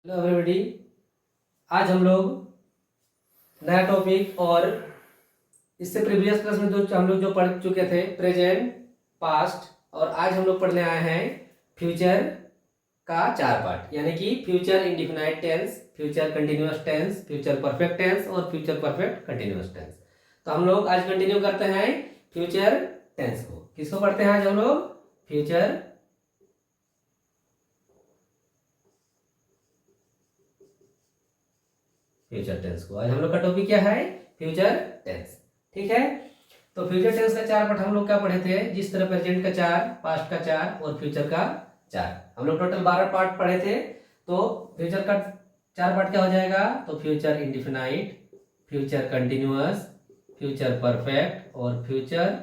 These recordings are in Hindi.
Hello everybody. आज हम लोग नया टॉपिक और इससे प्रीवियस क्लास में हम लोग जो पढ़ चुके थे प्रेजेंट, पास्ट, और आज हम लोग पढ़ने आए हैं फ्यूचर का 4 पार्ट, यानी कि future indefinite tense, future continuous tense, future perfect tense और फ्यूचर परफेक्ट कंटिन्यूअस टेंस। तो हम लोग आज कंटिन्यू करते हैं फ्यूचर टेंस को। किसको पढ़ते हैं आज हम लोग? फ्यूचर टेंस को। आज हम लोग का टॉपिक क्या है? Future tense. ठीक है, तो फ्यूचर टेंस का 4 पार्ट हम लोग क्या पढ़े थे? जिस तरह प्रेजेंट का 4, पास्ट का 4 और फ्यूचर का 4, हम लोग टोटल 12 पार्ट पढ़े थे। तो फ्यूचर का 4 पार्ट क्या हो जाएगा? तो future indefinite, future continuous, future perfect और फ्यूचर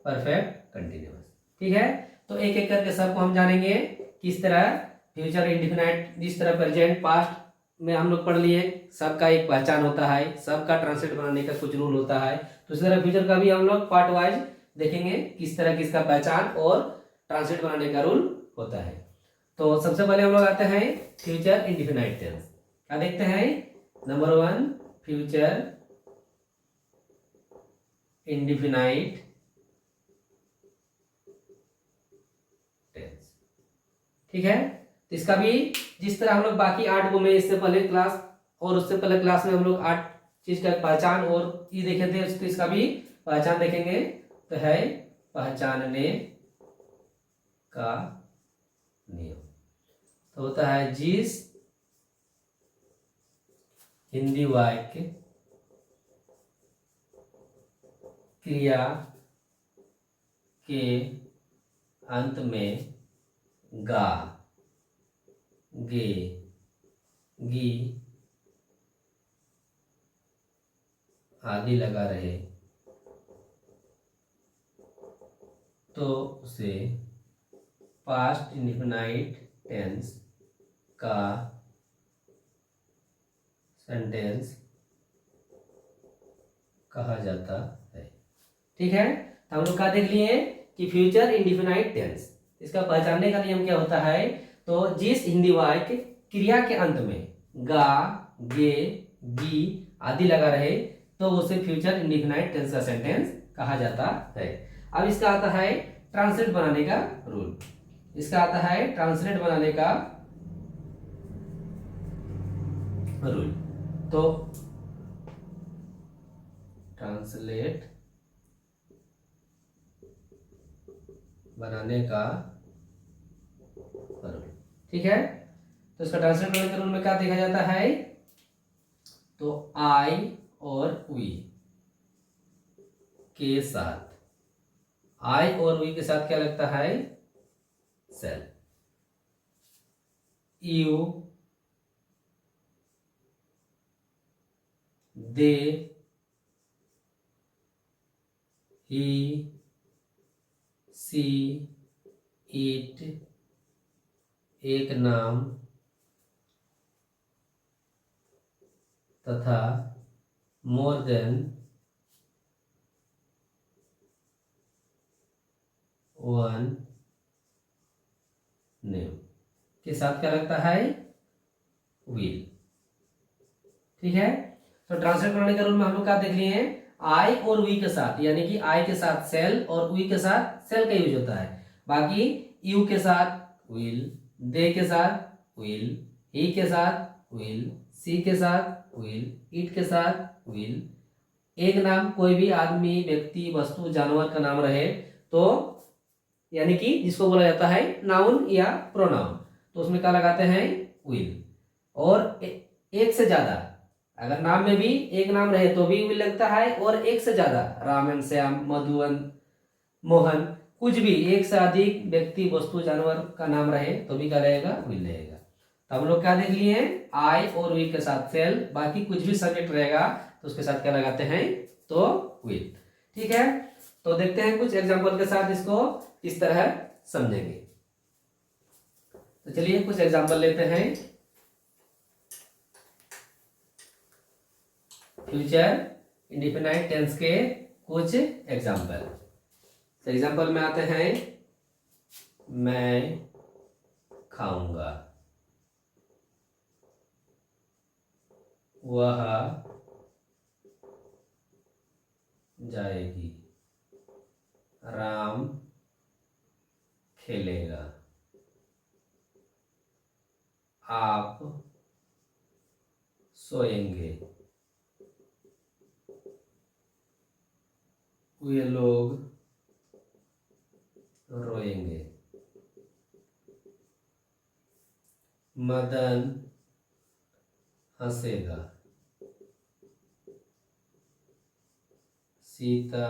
परफेक्ट कंटिन्यूअस। ठीक है, तो एक एक करके सबको हम जानेंगे किस तरह फ्यूचर इंडिफिनाइट, जिस तरह प्रेजेंट, पास्ट में हम लोग पढ़ लिए, सबका एक पहचान होता है, सबका ट्रांसलेट बनाने का कुछ रूल होता है। तो इस तरह फ्यूचर का भी हम लोग पार्ट वाइज देखेंगे किस तरह किसका पहचान और ट्रांसलेट बनाने का रूल होता है। तो सबसे पहले हम लोग आते हैं फ्यूचर इंडिफिनाइट टेंस। क्या देखते हैं? Number 1, future indefinite tense. ठीक है, तो इसका भी जिस तरह हम लोग बाकी 8 को में इससे पहले क्लास और उससे पहले क्लास में हम लोग 8 चीज का पहचान और ये देखे थे, उसको इसका भी पहचान देखेंगे। तो है पहचानने का नियम। तो होता है जिस हिंदी वाक्य क्रिया के अंत में गा, गे, गी आदि लगा रहे तो उसे पास्ट इंडिफिनाइट टेंस का सेंटेंस कहा जाता है। ठीक है, तो हम लोग क्या देख लिए कि फ्यूचर इंडिफिनाइट टेंस, इसका पहचानने का नियम क्या होता है? तो जिस हिंदी वाक्य क्रिया के अंत में गा, गे, गी आदि लगा रहे तो उसे फ्यूचर इंडिफिनाइट टेंस का सेंटेंस कहा जाता है। अब इसका आता है ट्रांसलेट बनाने का रूल। इसका आता है ट्रांसलेट बनाने का रूल। तो ट्रांसलेट बनाने का रूल। ठीक है, तो इसका ट्रांसलेट बनाने के रूल में क्या देखा जाता है? तो आई और वी के साथ, आई और वी के साथ क्या लगता है? Shall. You, they, he, she, it एक नाम तथा मोर देन वन नेम के साथ क्या लगता है? विल। ठीक है, तो ट्रांसलेट करने के रूल में हम लोग क्या देख लिए हैं? आई और वी के साथ, यानी कि आई के साथ सेल और वी के साथ सेल का यूज होता है। बाकी यू के साथ विल, दे के साथ विल, ही के साथ विल, सी के साथ विल, इट के साथ विल। एक नाम कोई भी आदमी, व्यक्ति, वस्तु, जानवर का नाम रहे तो यानी कि जिसको बोला जाता है नाउन या प्रोनाउन, तो उसमें क्या लगाते हैं? विल। और एक से ज्यादा, अगर नाम में भी एक नाम रहे तो भी विल लगता है, और एक से ज्यादा, रामन, श्याम, मधुवन, मोहन, कुछ भी एक से अधिक व्यक्ति, वस्तु, जानवर का नाम रहे तो भी क्या रहेगा? विल रहेगा। तो हम लोग क्या देख लिए हैं? आई और वी के साथ सेल, बाकी कुछ भी सब्जेक्ट रहेगा तो उसके साथ क्या लगाते हैं? तो विल। ठीक है, तो देखते हैं कुछ एग्जांपल के साथ इसको इस तरह समझेंगे। तो चलिए कुछ एग्जांपल लेते हैं। फ्यूचर इंडिफिनाइट टेंस के कुछ एग्जांपल। तो एग्जांपल में आते हैं मैं खाऊंगा, वह जाएगी। राम खेलेगा। आप सोएंगे। वे लोग रोएंगे। मदन हंसेगा। सीता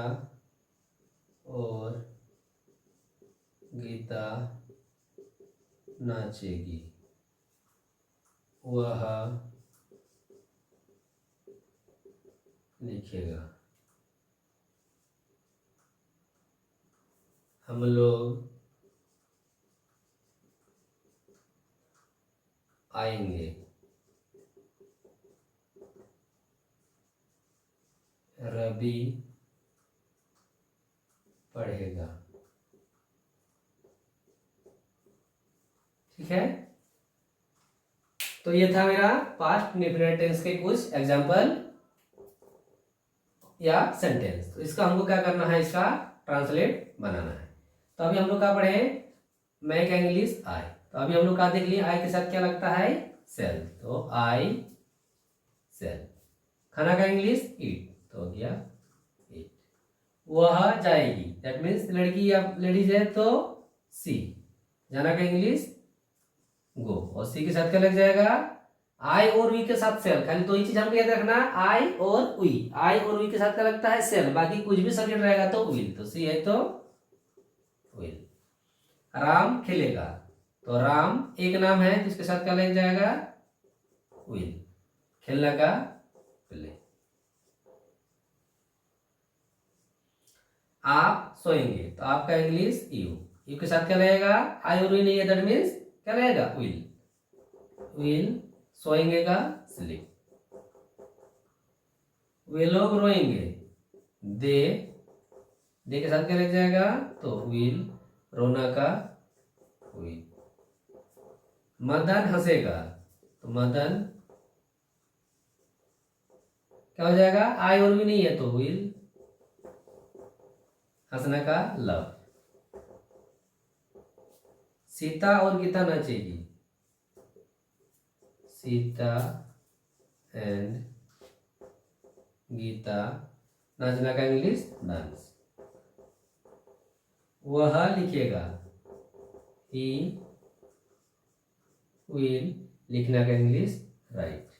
और गीता नाचेगी। वह लिखेगा। हम लोग आएंगे। रवि पढ़ेगा। ठीक है, तो ये था मेरा पास्ट इंडेफिनिट टेंस के कुछ एग्जांपल या सेंटेंस। तो इसका हमको क्या करना है, इसका ट्रांसलेट बनाना है। तो अभी हम लोग क्या पढ़े, मैं का इंग्लिश आई। तो अभी हम लोग क्या देख लिए, आई के साथ क्या लगता है, सेल। तो आई सेल। खाना का इंग्लिश ईट, तो हो गया ईट। वह जाएगी, दैट मीन्स लड़की या लेडीज है तो सी। जाना का इंग्लिश गो, और सी के साथ क्या लग जाएगा, आई और वी के साथ सेल। खाली दो ही चीज हमको याद रखना, आई और वी। आई और वी के साथ क्या लगता है, सेल। बाकी कुछ भी सब्जेक्ट रहेगा तो विल। तो सी है तो विल। राम खेलेगा, तो राम एक नाम है तो इसके साथ क्या लग जाएगा, विल। खेलने का प्ले। आप सोएंगे, तो आपका इंग्लिश यू। यू के साथ क्या रहेगा, आई और वी नहीं है, दैट मीन्स क्या रहेगा, विल। विल। सोएंगे का स्लीप। वे लोग रोएंगे, दे। दे के साथ क्या लग जाएगा, तो विल। रोना का विल। मदन हंसेगा, तो मदन क्या हो जाएगा, आई और भी नहीं है तो विल। हंसने का लव। सीता और गीता नाचेगी, सीता एंड गीता। नाचना का इंग्लिश डांस। वह लिखेगा, ही विल। लिखना का इंग्लिश राइट।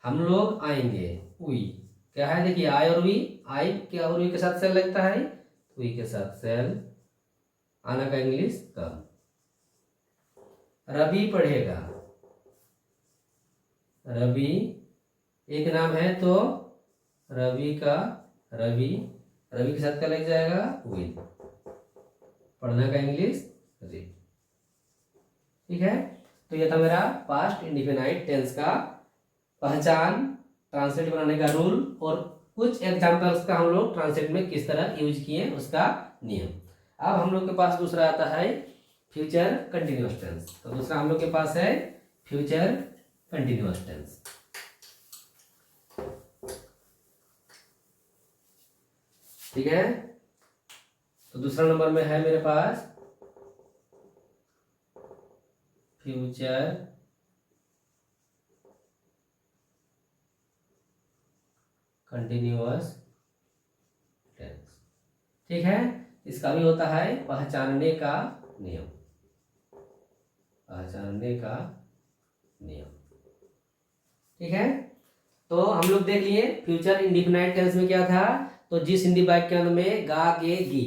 हम लोग आएंगे, वी। क्या है, देखिए आई और वी। आई क्या और वी के साथ सेल लगता है, वी के साथ सेल। आना का इंग्लिश कम। रवि पढ़ेगा, रवि एक नाम है तो रवि का रवि। रवि के साथ क्या लग जाएगा, विल। पढ़ना का इंग्लिश रीड। ठीक है, तो ये था मेरा पास्ट इंडिफिनाइट टेंस का पहचान, ट्रांसलेट बनाने का रूल, और कुछ एग्जांपल्स का हम लोग ट्रांसलेट में किस तरह यूज किए उसका नियम। अब हम लोग के पास दूसरा आता है फ्यूचर कंटिन्यूअस टेंस। तो दूसरा हम लोग के पास है फ्यूचर कंटिन्यूअस टेंस। ठीक है, तो दूसरा नंबर में है मेरे पास फ्यूचर कंटिन्यूअस टेंस। ठीक है, इसका भी होता है पहचानने का नियम। पहचानने का नियम। ठीक है, तो हम लोग देख लिए फ्यूचर इंडिफिनाइट टेंस में क्या था। तो जिस हिंदी वाक्य में गा गे गी,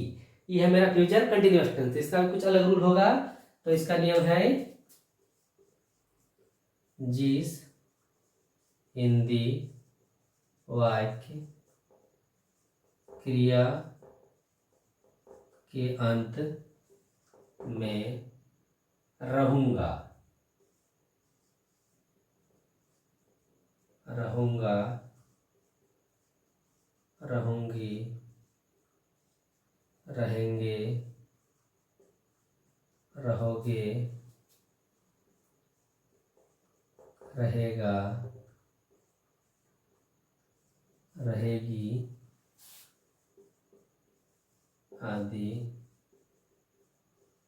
ये है मेरा फ्यूचर कंटिन्यूअस टेंस। इसका भी कुछ अलग रूल होगा। तो इसका नियम है, जिस हिंदी वाक्य क्रिया के अंत में रहूंगा, रहूंगा, रहूंगी, रहेंगे, रहोगे, रहेगा, रहेगी आदि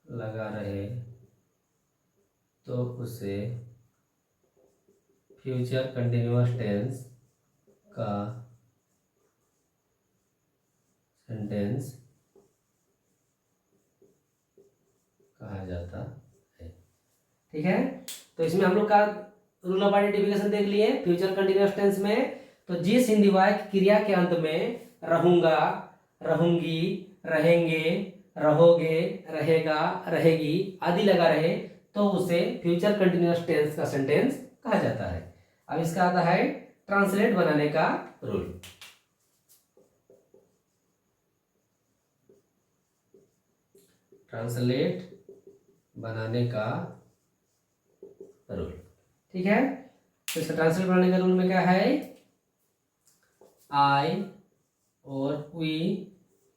लगा रहे तो उसे फ्यूचर कंटिन्यूअस टेंस का सेंटेंस कहा जाता है। ठीक है, तो इसमें हम लोग का रूल ऑफ आइडेंटिफिकेशन देख लिए। फ्यूचर कंटिन्यूअस टेंस में तो जिस हिंदी वाक्य क्रिया के अंत में रहूंगा, रहूंगी, रहेंगे, रहोगे, रहेगा, रहेगी आदि लगा रहे तो उसे फ्यूचर कंटिन्यूअस टेंस का सेंटेंस कहा जाता है। अब इसका आता है ट्रांसलेट बनाने का रूल। ट्रांसलेट बनाने का रूल, ठीक है। तो इसका ट्रांसलेट बनाने का रूल में क्या है, आई और वी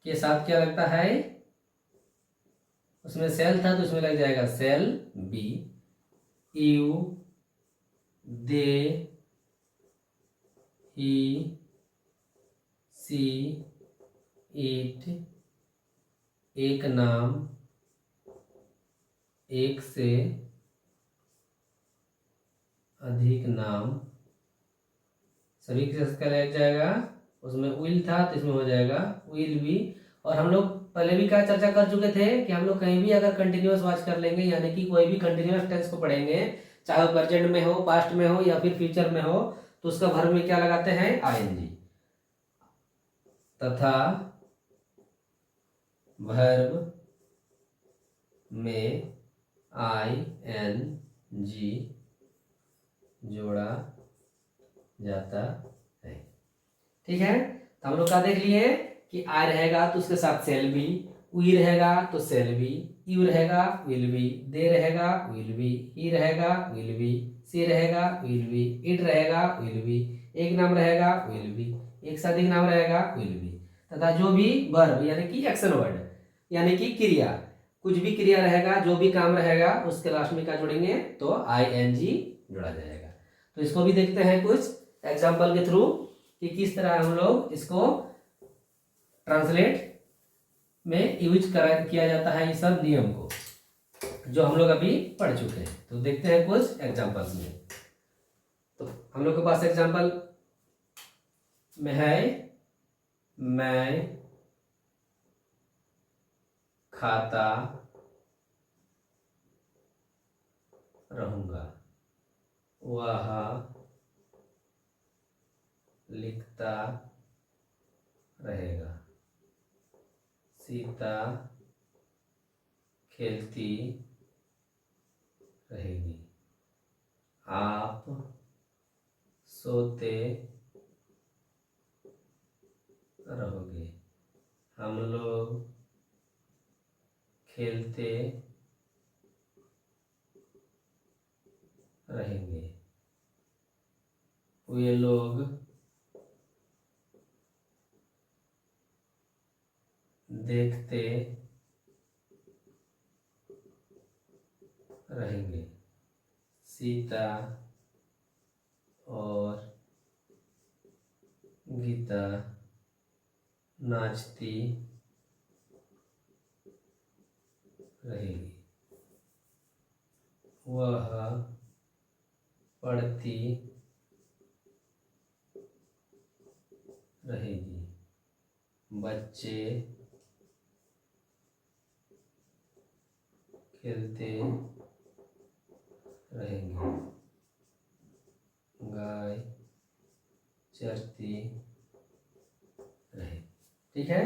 के साथ क्या लगता है, उसमें सेल था तो उसमें लग जाएगा shall be, you, they, he, she, it, एक नाम, एक से अधिक नाम, सभी के साथ क्या लग जाएगा, उसमें विल था तो इसमें हो जाएगा विल बी। और हम लोग पहले भी क्या चर्चा कर चुके थे कि हम लोग कहीं भी अगर कंटिन्यूअस वाच कर लेंगे, यानी कि कोई भी कंटिन्यूअस टेंस को पढ़ेंगे, चाहे वो प्रेजेंट में हो, पास्ट में हो या फिर फ्यूचर में हो, तो उसका वर्ब में क्या लगाते हैं, आईएनजी, तथा वर्ब में आईएनजी जोड़ा जाता है। ठीक है, तो हम लोग का देख लिए कि आई रहेगा तो उसके साथ सेल बी, वी रहेगा तो सेल बी, यू रहेगा विल बी, दे रहेगा विल बी, ही रहेगा विल बी, सी रहेगा विल बी, इट रहेगा विल बी, एक नाम रहेगा विल बी, एक से अधिक नाम रहेगा विल बी, तथा जो भी वर्ब यानी कि एक्शन वर्ड यानी कि क्रिया, कुछ भी क्रिया रहेगा, जो भी काम रहेगा उसके लास्ट में क्या जोड़ेंगे, तो आईएनजी जोड़ा जाएगा। तो इसको भी देखते हैं कुछ एग्जाम्पल के थ्रू कि किस तरह हम लोग इसको ट्रांसलेट में यूज किया जाता है, इस सब नियम को जो हम लोग अभी पढ़ चुके हैं। तो देखते हैं कुछ एग्जाम्पल्स में। तो हम लोग के पास एग्जाम्पल में है, मैं खाता रहूंगा, वह लिखता रहेगा, सीता खेलती रहेगी, आप सोते रहोगे, हम लोग खेलते रहेंगे, वे लोग देखते रहेंगे, सीता और गीता नाचती रहेगी, वह पढ़ती रहेगी, बच्चे खेलते रहेंगे, गाय चरती रहे। ठीक है,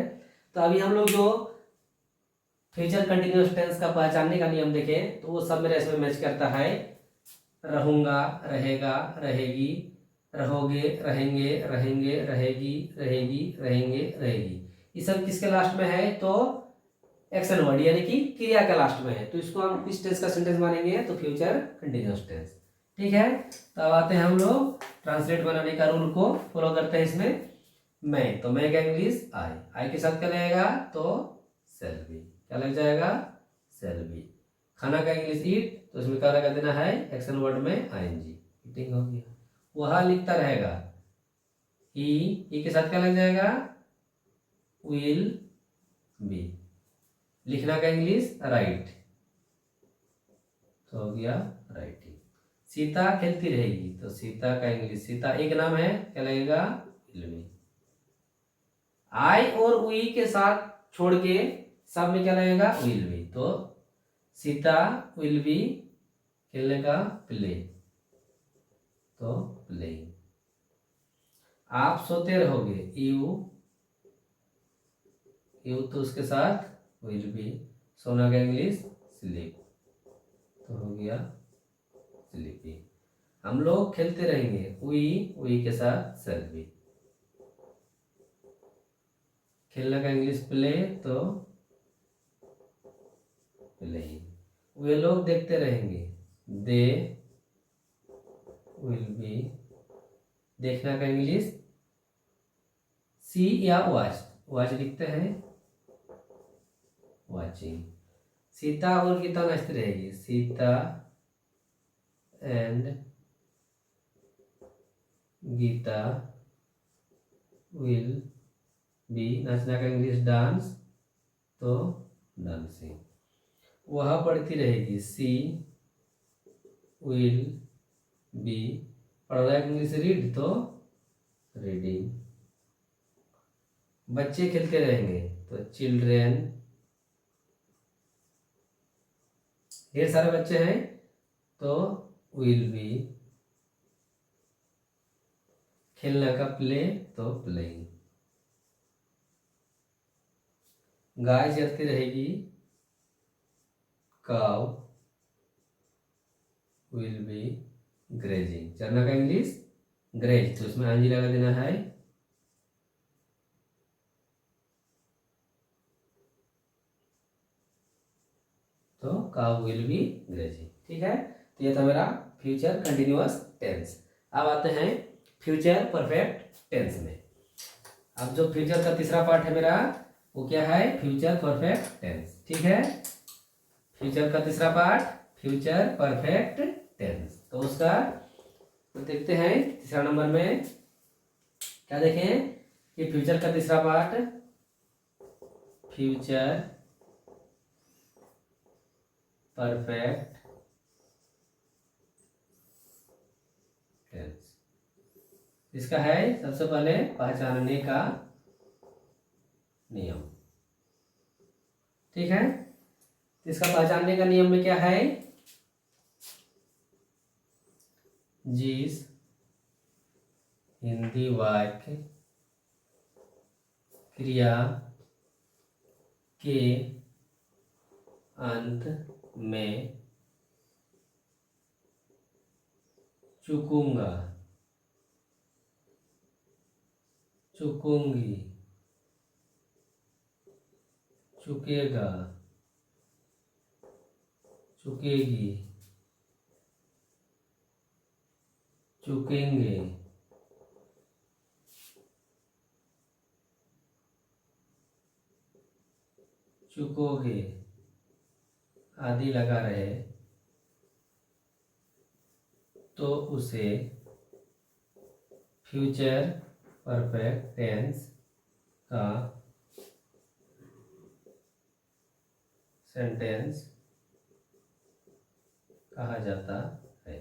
तो अभी हम लोग जो फ्यूचर कंटिन्यूअस टेंस का पहचानने का नियम देखें तो वो सब मेरे इसमें मैच करता है, रहूंगा, रहेगा, रहेगी, रहोगे, रहेंगे, रहेंगे, रहेगी, रहेगी, रहेंगे, रहेगी, ये सब किसके लास्ट में है, तो एक्शन वर्ड यानी कि क्रिया के लास्ट में है, तो इसको हम किस टेंस का सेंटेंस मानेंगे, तो फ्यूचर कंटिन्यूअस टेंस। ठीक है, तो अब आते हैं हम लोग ट्रांसलेट बनाने का रूल को फॉलो करते हैं। इसमें मैं, तो मैं का इंग्लिश आई, आई के साथ क्या लगेगा, तो सेल बी, क्या लग जाएगा, सेल बी। खाना का इंग्लिश ईट, तो इसमें क्या लगा देना है, एक्शन वर्ड में आईएनजी, ईटिंग हो गया, वह लिखता रहेगा। ही के साथ क्या लग जाएगा, विल बी। लिखना का इंग्लिश राइट, तो हो गया राइटिंग। सीता खेलती रहेगी, तो सीता का इंग्लिश, सीता एक नाम है, क्या लगेगा, विल बी। आई और वी के साथ छोड़ के सब में क्या लगेगा, विल बी। तो सीता विल बी खेलने का प्ले, तो प्लेइंग। आप सोते रहोगे, यू तो उसके साथ विल बी, सोना का इंग्लिश स्लीप, तो हो गया स्लीपी। हम लोग खेलते रहेंगे, वी के साथ सेल बी। खेलने का इंग्लिश प्ले, तो प्लेइंग। वे लोग देखते रहेंगे, दे विल बी। देखना का इंग्लिश सी या वॉच, वॉच लिखते हैं, वॉचिंग। सीता और गीता नाचती रहेगी, Sita and Gita will be. नाचना का इंग्लिश डांस, तो डांसिंग। वह पढ़ती रहेगी, सी विल बी। पढ़ रहा है इंग्लिश रीड, तो रीडिंग। बच्चे खेलते रहेंगे, तो चिल्ड्रेन। ढेर सारे बच्चे हैं, तो विल बी। खेलने का प्ले, तो प्लेइंग। गाय चरती रहेगी, काउ विल बी ग्रेजिंग। चरना का इंग्लिश ग्रेज, तो इसमें आंजी लगा देना है, तो काउ विल बी ग्रेजिंग। ठीक है, तो ये था मेरा फ्यूचर कंटिन्यूअस टेंस। अब आते हैं फ्यूचर परफेक्ट टेंस में। अब जो फ्यूचर का तीसरा पार्ट है मेरा, वो क्या है, फ्यूचर परफेक्ट टेंस। ठीक है, फ्यूचर का तीसरा पार्ट फ्यूचर परफेक्ट टेंस। तो उसका तो देखते हैं तीसरा नंबर में क्या देखें कि फ्यूचर का तीसरा पार्ट फ्यूचर परफेक्ट टेंस। इसका है सबसे पहले पहचानने का नियम। ठीक है, इसका पहचानने का नियम में क्या है, जिस हिंदी वाक्य क्रिया के अंत में चुकूंगा, चुकूंगी, चुकेगा, चुकेगी, चुकेंगे, चुकोगे आदि लगा रहे, तो उसे फ्यूचर परफेक्ट टेंस का सेंटेंस कहा जाता है।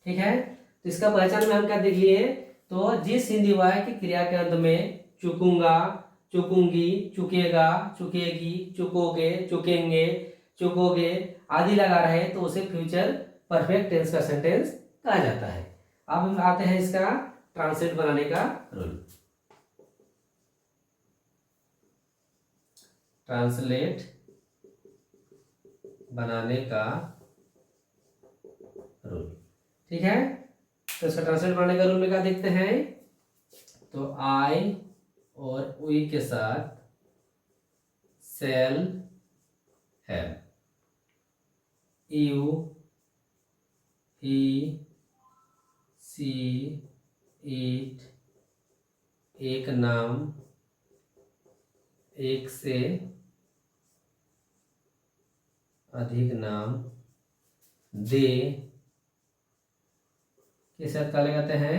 ठीक है, तो इसका पहचान में हम क्या देख लिए, तो जिस हिंदी वाक्य क्रिया के अंत में चुकूंगा, चुकूंगी, चुकेगा, चुकेगी, चुकोगे, चुकेंगे, चुकोगे आदि लगा रहे, तो उसे फ्यूचर परफेक्ट टेंस का सेंटेंस कहा जाता है। अब हम आते हैं इसका ट्रांसलेट बनाने का रूल। ट्रांसलेट बनाने का रूल। ठीक है, तो इसका ट्रांसलेट बनाने का रूल में क्या देखते हैं, तो आई और वी के साथ shall have, you, he, she, it, एक नाम, एक से अधिक नाम, दे के साथ क्या लगाते हैं,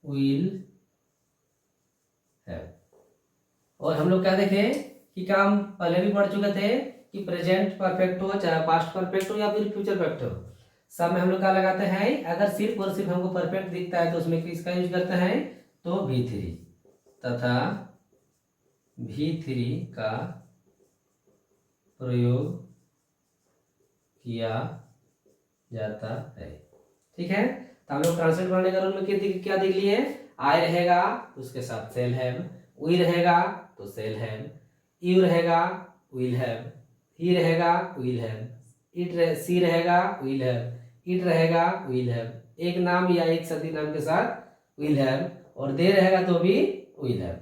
विल हैव। और हम लोग क्या देखे कि काम पहले भी पढ़ चुके थे कि प्रेजेंट परफेक्ट हो चाहे पास्ट परफेक्ट हो या फिर फ्यूचर परफेक्ट हो, सब में हम लोग क्या लगाते हैं, अगर सिर्फ और सिर्फ हमको परफेक्ट दिखता है तो उसमें किसका यूज करते हैं, तो V3 तथा V3 का प्रयोग किया जाता है। ठीक है, तो हम लोग ट्रांसलेट करने का रूल में क्या देख लिए, आई रहेगा उसके साथ सेल हैव, वी रहेगा तो सेल हैव, यू रहेगा विल हैव, ही रहेगा विल हैव, सी रहेगा विल हैव, इट रहेगा विल हैव, एक नाम या एक सती नाम के साथ विल हैव, और दे रहेगा तो भी विल हैव।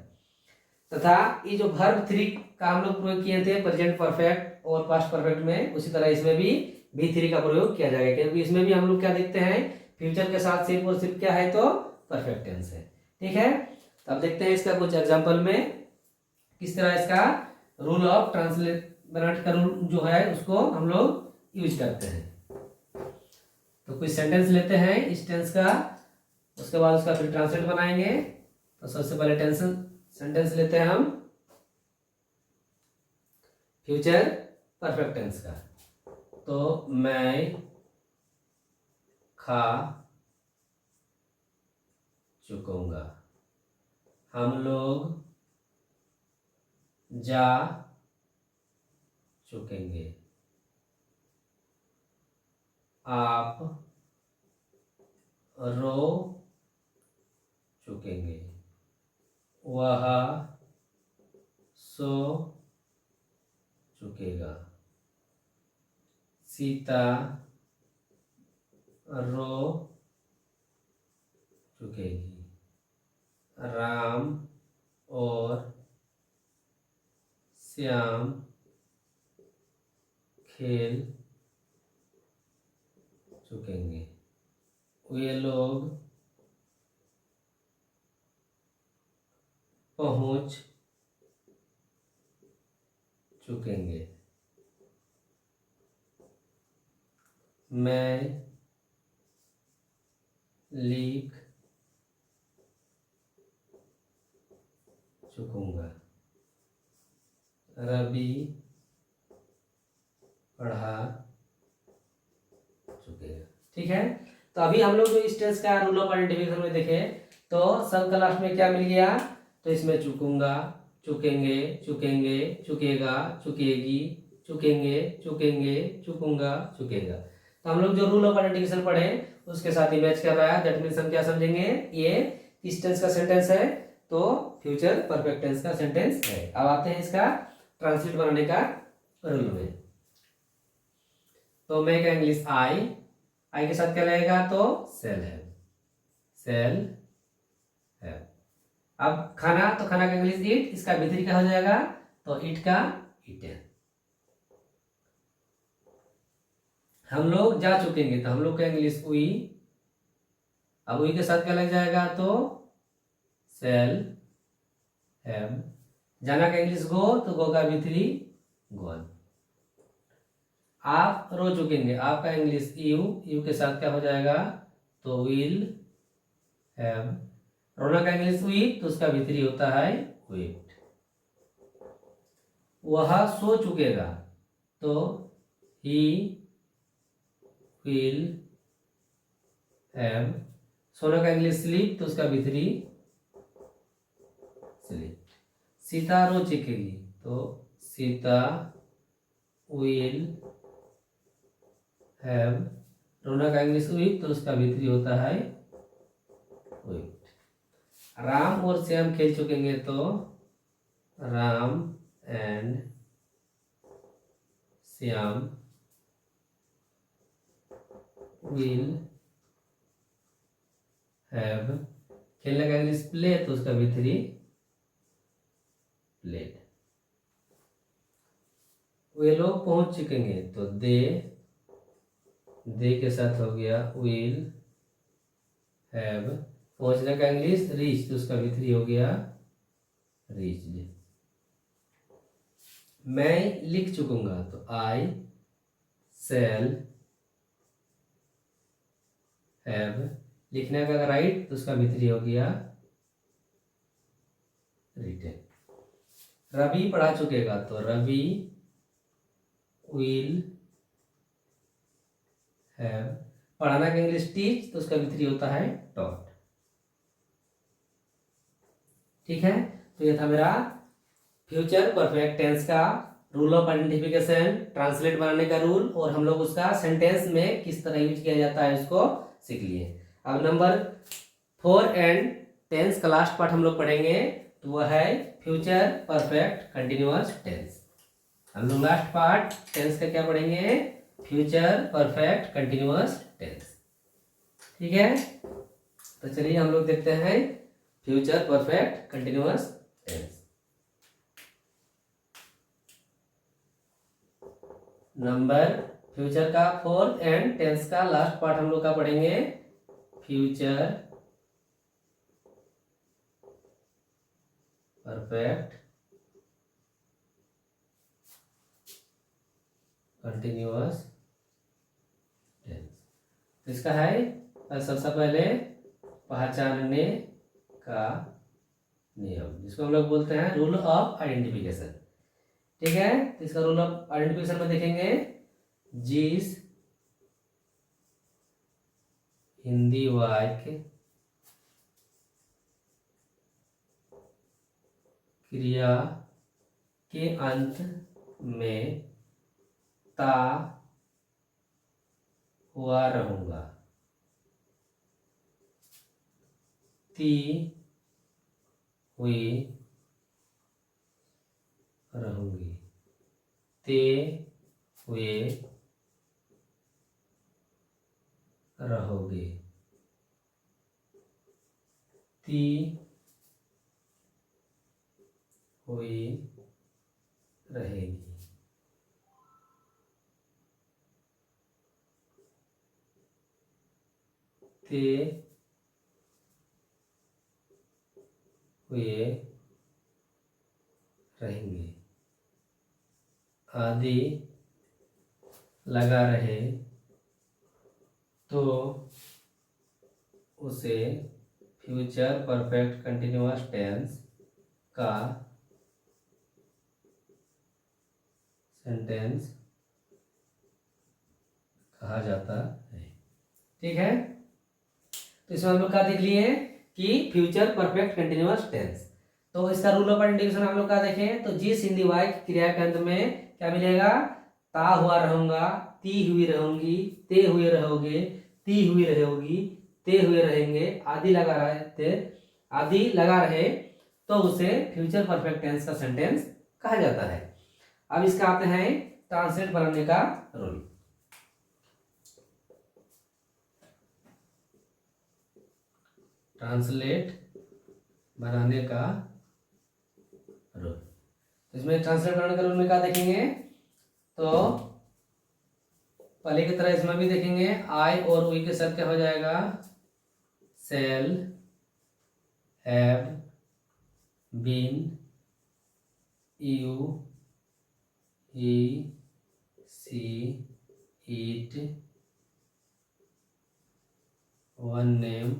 तथा ये जो वर्ब 3 का हम लोग प्रयोग किए थे प्रेजेंट परफेक्ट और पास्ट परफेक्ट में, उसी तरह इसमें भी V3 का प्रयोग किया जाएगा, क्योंकि इसमें भी हम लोग क्या देखते हैं, फ्यूचर के साथ सिर्फ और सिर्फ क्या है, तो परफेक्ट टेंस है। ठीक है, तो अब देखते हैं इसका कुछ एग्जांपल में किस तरह इसका रूल ऑफ ट्रांसलेट का रूल जो है उसको हम लोग यूज करते हैं। तो कुछ सेंटेंस लेते हैं इस टेंस का, उसके बाद उसका फिर ट्रांसलेट बनाएंगे। तो सबसे पहले सेंटेंस लेते हैं हम फ्यूचर परफेक्ट टेंस का। तो मैं खा चुकूंगा, हम लोग जा चुकेंगे, आप रो चुकेंगे, वह सो चुकेगा, सीता रो चुकेगी, राम और श्याम खेल चुकेंगे, वे लोग पहुंच चुकेंगे, मैं लिख चुकूंगा, रवि पढ़ा चुकेगा। ठीक है, तो अभी हम लोग जो इस टेंस का रूल ऑफ आइडेंटिफिकेशन में देखे तो सब क्लास में क्या मिल गया, तो इसमें चुकूंगा, चुकेंगे, चुकेंगे, चुकेगा, चुकेगी, चुकेंगे, चुकेंगे, चुकूंगा, चुकेगा। तो हम लोग जो रूल ऑफ आइडेंटिफिकेशन पढ़े उसके साथ ही मैच कर रहा है, दैट मीन्स हम क्या समझेंगे, ये किस टेंस का सेंटेंस है, तो फ्यूचर परफेक्ट टेंस का सेंटेंस है। अब आते हैं इसका ट्रांसलेट बनाने का रूल में। तो मैं का इंग्लिश आई के साथ क्या लगेगा, तो सेल है, सेल है। अब खाना, तो खाना का इंग्लिश ईट, इसका भीतरी क्या हो जाएगा, तो ईट का ईटे। हम लोग जा चुकेंगे, तो हम लोग का इंग्लिश वी, अब वी के साथ क्या लग जाएगा, तो सेल हैव। जाना का इंग्लिश गो, तो गो का भीतरी गोन। आप रो चुकेंगे, आपका इंग्लिश यू के साथ क्या हो जाएगा, तो विल हैव। रोना का इंग्लिश वीट, तो उसका भीतरी होता है वेट। वह सो चुकेगा, तो ही विल हैव। सोना का इंग्लिश स्लीप, तो उसका भीतरी स्लीप। सीता रो चुकेगी, तो सीता विल हैव। रोना का इंग्लिश वीक, तो उसका भीतरी होता है वीट। राम और श्याम खेल चुकेंगे, तो Ram and Shyam will have. खेलने का इंग्लिश प्ले, तो उसका भीतरी प्लेड। वे लोग पहुंच चुकेंगे, तो दे के साथ हो गया विल हैव। पहुंचने का इंग्लिश रीच, तो उसका भीतरी हो गया रीच्ड। मैं लिख चुकूंगा, तो आई सेल हैव। लिखने का राइट तो उसका V3 हो गया रिटेन। रवि पढ़ा चुकेगा तो रवि विल हैव, पढ़ाना का इंग्लिश टीच तो उसका V3 होता है टॉट। ठीक है, तो ये था मेरा फ्यूचर परफेक्ट टेंस का रूल ऑफ आइडेंटिफिकेशन, ट्रांसलेट बनाने का रूल, और हम लोग उसका सेंटेंस में किस तरह यूज किया जाता है उसको सीख लिए। अब नंबर 4 एंड टेंस का लास्ट पार्ट हम लोग पढ़ेंगे, तो वह है फ्यूचर परफेक्ट कंटिन्यूअस टेंस। हम लोग लास्ट पार्ट टेंस का क्या पढ़ेंगे, फ्यूचर परफेक्ट कंटिन्यूअस टेंस। ठीक है, तो चलिए हम लोग देखते हैं future perfect continuous tense. Number future का 4 एंड टेंस का लास्ट पार्ट हम लोग का पढ़ेंगे, फ्यूचर परफेक्ट कंटिन्यूअस टेंस। इसका है सबसे पहले पहचानने का नियम, जिसको हम लोग बोलते हैं रूल ऑफ आइडेंटिफिकेशन। ठीक है, तो इसका रूल ऑफ आइडेंटिफिकेशन में देखेंगे, जिस हिंदी वाक्य क्रिया के अंत में ता हुआ रहूंगा, ती हुई रहूंगी, ते हुए रहोगे, ती हुई रहेगी, ते हुए रहेंगे, आदि लगा रहे तो उसे फ्यूचर परफेक्ट कंटिन्यूअस टेंस का सेंटेंस कहा जाता है। ठीक है, तो इसमें हम लोग क्या देख लिए कि फ्यूचर परफेक्ट कंटिन्यूअस टेंस। तो इसका रूल ऑफ आइडेंटिफिकेशन हम लोग क्या देखें, तो जिस हिंदी वाक्य क्रिया के अंत में क्या मिलेगा, ता हुआ रहूंगा, ती हुई रहूंगी, ते हुए रहोगे, ती हुई रहोगी, ते हुए रहेंगे, आदि लगा रहे थे, आदि लगा रहे तो उसे फ्यूचर परफेक्ट टेंस का सेंटेंस कहा जाता है। अब इसका आते हैं ट्रांसलेट बनाने का रूल। ट्रांसलेट बनाने का रूल, इसमें ट्रांसलेट बनाने का रूल में क्या देखेंगे, तो पहले की तरह इसमें भी देखेंगे, आई और वी के साथ क्या हो जाएगा, shall have been, you he she it, one name,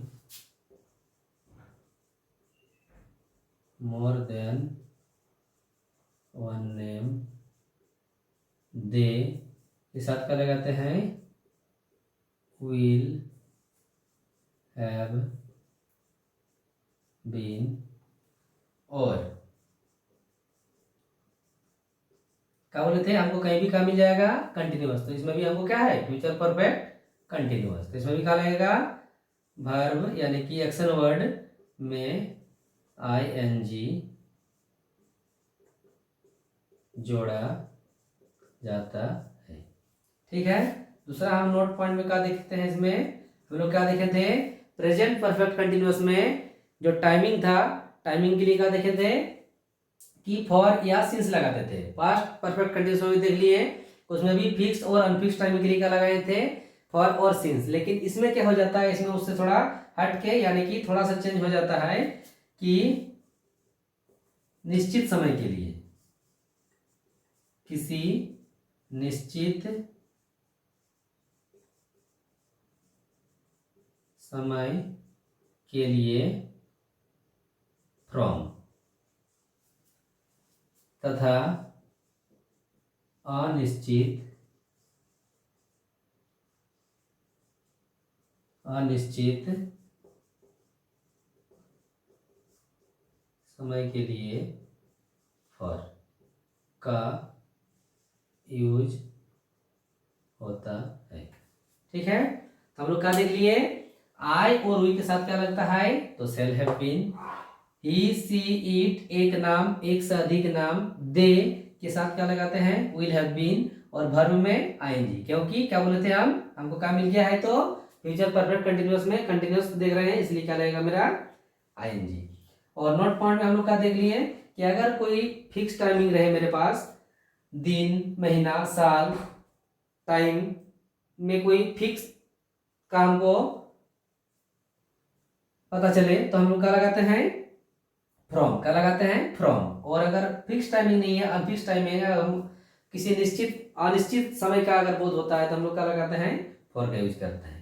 more than one name, they के साथ क्या लगाते हैं, will have been, और क्या बोले थे, हमको कहीं भी क्या मिल जाएगा, कंटिन्यूअस, तो इसमें भी हमको क्या है, फ्यूचर परफेक्ट कंटिन्यूअस, तो इसमें भी क्या लगेगा, वर्ब यानी कि एक्शन वर्ड में ING जोड़ा जाता है। ठीक है, दूसरा हम नोट पॉइंट में क्या देखते हैं, इसमें हम लोग क्या देखे थे, प्रेजेंट परफेक्ट कंटिन्यूअस में जो टाइमिंग था, टाइमिंग के लिए क्या देखे थे कि फॉर या सिंस लगाते थे। पास्ट परफेक्ट कंटिन्यूअस में भी देख लिए, उसमें भी फिक्स और अनफिक्स टाइमिंग के लिए क्या लगाए थे, फॉर और सिंस। लेकिन इसमें क्या हो जाता है, इसमें उससे थोड़ा हटके यानी कि थोड़ा सा चेंज हो जाता है कि निश्चित समय के लिए, किसी निश्चित समय के लिए फ्रॉम तथा अनिश्चित समय के लिए फॉर का यूज होता है। ठीक है, तो हम लोग क्या देख लिए, आई और वी के साथ क्या लगता है, तो shall have been, he she it एक नाम, एक से अधिक नाम, दे के साथ क्या लगाते हैं, विल हैव बीन, और वर्ब में आईएनजी, क्योंकि क्या बोले थे हम, हमको क्या मिल गया है, तो फ्यूचर परफेक्ट कंटिन्यूअस में कंटिन्यूअस देख रहे हैं, इसलिए क्या लगेगा मेरा आईएनजी। और नोट पॉइंट में हम लोग क्या देख लिए कि अगर कोई फिक्स टाइमिंग रहे मेरे पास, दिन, महीना, साल, टाइम में कोई फिक्स काम को पता चले तो हम लोग क्या लगाते हैं, फ्रॉम, क्या लगाते हैं, फ्रॉम। और अगर फिक्स टाइमिंग नहीं है, अनफिक्स टाइमिंग है, हम किसी निश्चित अनिश्चित समय का अगर बोध होता है तो हम लोग क्या लगाते हैं, फॉर का यूज करते हैं।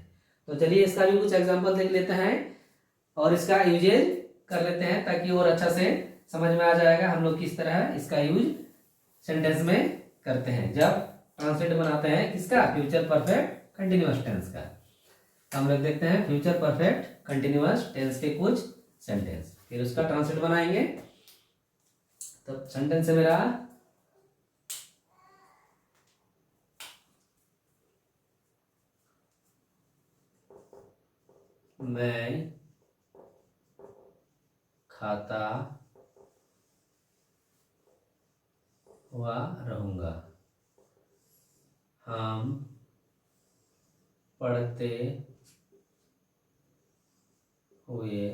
तो चलिए इसका भी कुछ एग्जांपल देख लेते हैं और इसका यूजेज कर लेते हैं, ताकि और अच्छा से समझ में आ जाएगा हम लोग किस तरह इसका यूज सेंटेंस में करते हैं जब ट्रांसलेट बनाते हैं किसका, फ्यूचर परफेक्ट कंटिन्यूअस टेंस का। हम लोग देखते हैं फ्यूचर परफेक्ट कंटिन्यूअस टेंस के कुछ सेंटेंस, फिर उसका ट्रांसलेट बनाएंगे। तो सेंटेंस है मेरा, मैं खाता हुआ रहूंगा, हम पढ़ते हुए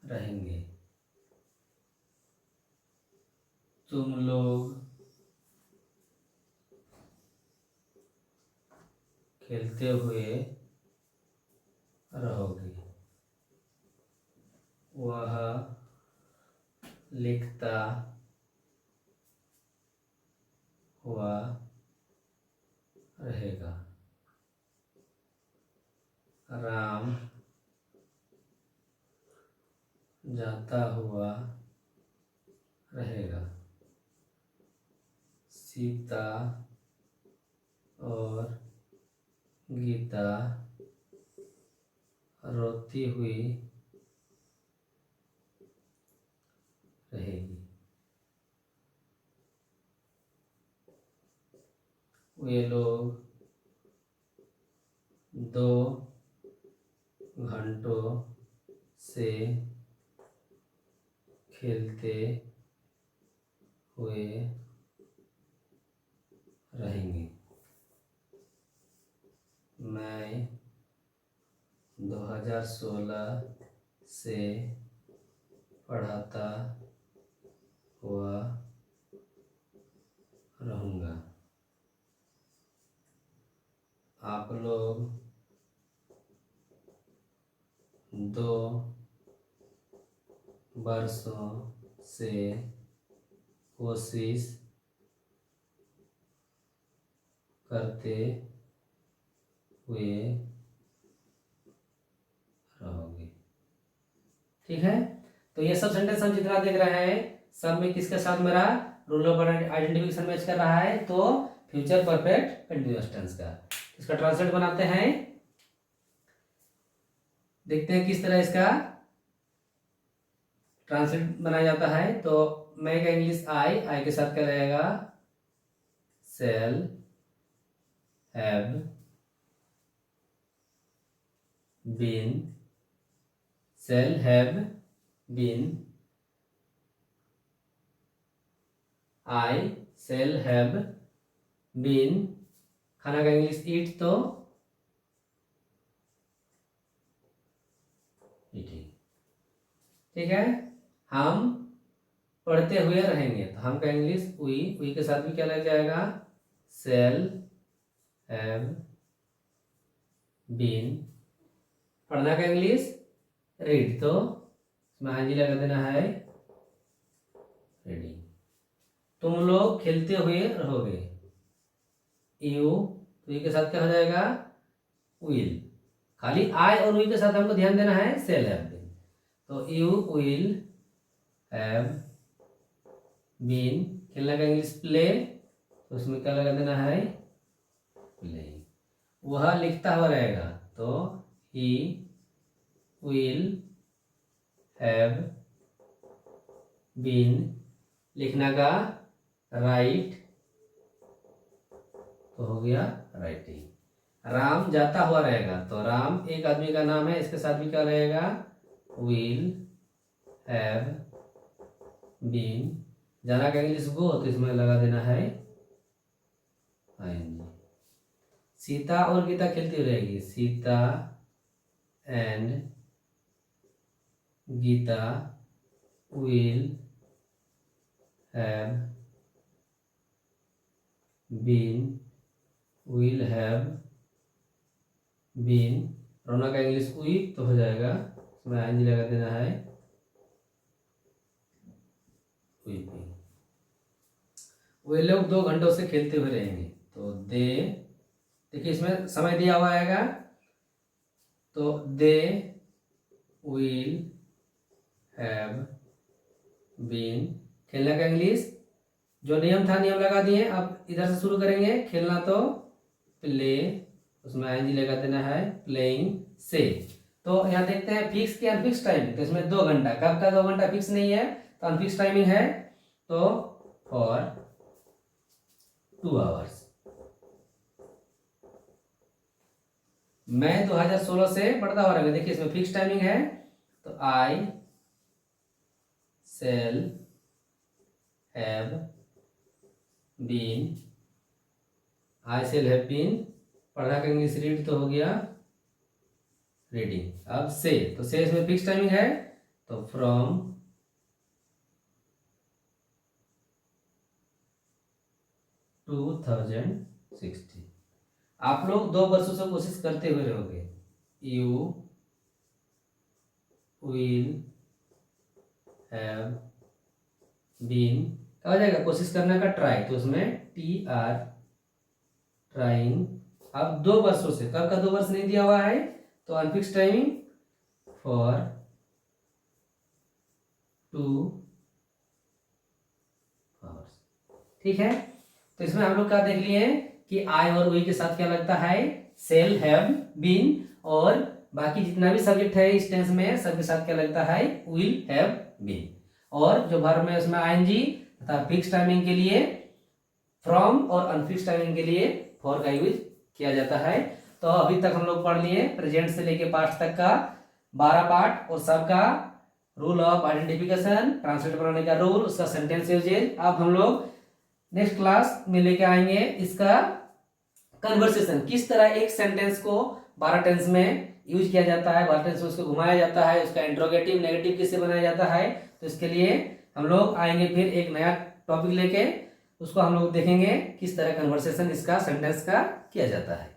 रहेंगे, तुम लोग खेलते हुए रहोगे, वह लिखता हुआ रहेगा, राम जाता हुआ रहेगा, सीता और गीता रोती हुई रहेगी, वे लोग 2 घंटों से खेलते हुए रहेंगे, मैं 2016 से पढ़ाता हुआ रहूँगा, आप लोग 2 वर्षों से कोशिश करते हुए रहोगे। ठीक है, तो ये सब सेंटेंस हम जितना देख रहे हैं सब में किसके साथ मेरा रूल ऑफ आइडेंटिफिकेशन मैच कर रहा है, तो फ्यूचर परफेक्ट कंटिन्यूअस टेंस का। इसका ट्रांसलेट बनाते हैं, देखते हैं किस तरह इसका ट्रांसलेट बनाया जाता है। तो मैं का इंग्लिश आई के साथ क्या रहेगा, shall have been, shall have been, I shall have been, खाना का इंग्लिश ईट, तो ईटिंग। ठीक है, हम पढ़ते हुए रहेंगे, तो हम का इंग्लिश वी के साथ भी क्या लग जाएगा, सेल हैव बीन, पढ़ना का इंग्लिश रीड, तो इसमें हाजी लगा देना है रीडिंग। तुम लोग खेलते हुए रहोगे, यू, तो ये के साथ क्या हो जाएगा, विल, खाली आई और वी के साथ हमको ध्यान देना है सेल हैव बीन। तो यू विल हैव बीन, खेलने का इंग्लिश प्ले, तो उसमें क्या लगा देना है प्ले। वह लिखता हुआ रहेगा, तो ही विल हैव बीन, लिखना का राइट, तो हो गया राइटिंग। राम जाता हुआ रहेगा, तो राम एक आदमी का नाम है, इसके साथ भी क्या रहेगा विल हैव बीन। जाना का इंग्लिश गो, तो इसमें लगा देना है आएंगे। सीता और गीता खेलती रहेगी, Sita and Gita will have been, will have been. रोना का इंग्लिश वी, तो हो जाएगा इसमें आएंगे लगा देना है वीपिंग। वे लोग 2 घंटों से खेलते हुए रहेंगे, तो दे, देखिए इसमें समय दिया हुआ आएगा, तो दे विल हैव बीन। खेलने का इंग्लिश जो नियम था नियम लगा दिए, अब इधर से शुरू करेंगे। खेलना तो प्ले, उसमें आईएनजी लगा देना है प्लेइंग से। तो यहाँ देखते हैं फिक्स की अनफिक्स टाइमिंग, तो इसमें 2 घंटा, कब का 2 घंटा फिक्स नहीं है, तो अनफिक्स टाइमिंग है, तो फॉर 2 आवर्स। मैं 2016 से पढ़ता हुआ रहेगा, देखिए इसमें फिक्स टाइमिंग है, तो I shall have been, I shall have been, पढ़ा का इंग्लिश रीड, तो हो गया रीडिंग। अब से, तो से इसमें फिक्स टाइमिंग है, तो फ्रॉम 2016। आप लोग 2 वर्षों से कोशिश करते हुए रहोगे। यू विल हैव बीन, क्या हो जाएगा कोशिश करने का ट्राई, तो उसमें TR ट्राइंग। अब 2 वर्षों से, कब का 2 वर्ष नहीं दिया हुआ है, तो अनफिक्स टाइमिंग फॉर 2 आवर्स। ठीक है, तो इसमें हम लोग क्या देख लिए कि आई और वी के साथ क्या लगता है सेल हैव बीन, और बाकी जितना भी सब्जेक्ट है इस टेंस में सबके साथ क्या लगता है विल हैव बीन। और जो वर्ब में उसमें आईएनजी तथा फिक्स टाइमिंग के लिए फ्रॉम और अनफिक्स टाइमिंग के लिए फॉर का यूज किया जाता है। तो अभी तक हम लोग पढ़ लिए प्रेजेंट से लेके पास्ट तक का 12 पार्ट, और सबका रूल ऑफ आइडेंटिफिकेशन, ट्रांसलेट बनाने का रूल, उसका सेंटेंस यूजेज। अब हम लोग नेक्स्ट क्लास में लेके आएंगे इसका कन्वर्सेशन, किस तरह एक सेंटेंस को 12 टेंस में यूज किया जाता है, 12 टेंस में उसको घुमाया जाता है, उसका इंट्रोगेटिव नेगेटिव किससे बनाया जाता है। तो इसके लिए हम लोग आएंगे फिर एक नया टॉपिक लेके, उसको हम लोग देखेंगे किस तरह कन्वर्सेशन इसका सेंटेंस का किया जाता है।